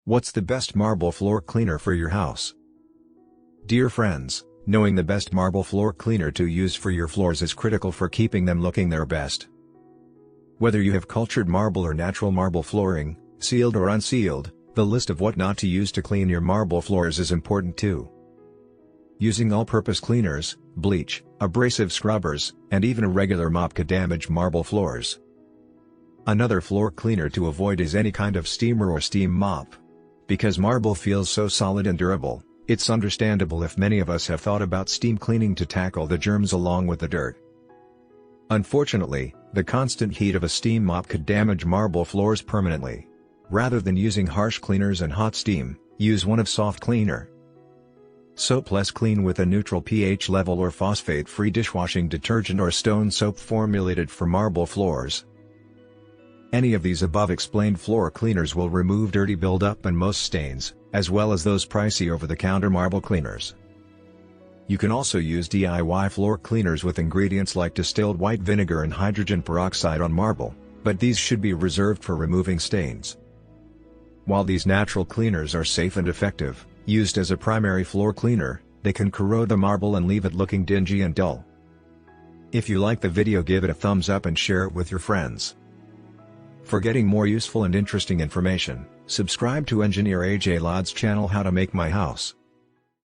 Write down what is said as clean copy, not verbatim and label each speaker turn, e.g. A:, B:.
A: What's the best marble floor cleaner for your house? Dear friends, knowing the best marble floor cleaner to use for your floors is critical for keeping them looking their best. Whether you have cultured marble or natural marble flooring, sealed or unsealed, the list of what not to use to clean your marble floors is important too. Using all-purpose cleaners, bleach, abrasive scrubbers, and even a regular mop could damage marble floors. Another floor cleaner to avoid is any kind of steamer or steam mop. Because marble feels so solid and durable, it's understandable if many of us have thought about steam cleaning to tackle the germs along with the dirt. Unfortunately, the constant heat of a steam mop could damage marble floors permanently. Rather than using harsh cleaners and hot steam, use one of soft cleaner. Soap less clean with a neutral pH level or phosphate-free dishwashing detergent or stone soap formulated for marble floors. Any of these above explained floor cleaners will remove dirty buildup and most stains, as well as those pricey over-the-counter marble cleaners. You can also use DIY floor cleaners with ingredients like distilled white vinegar and hydrogen peroxide on marble, but these should be reserved for removing stains. While these natural cleaners are safe and effective, used as a primary floor cleaner, they can corrode the marble and leave it looking dingy and dull. If you like the video, give it a thumbs up and share it with your friends. For getting more useful and interesting information, subscribe to Engineer AJ Ladd's channel How to Make My House.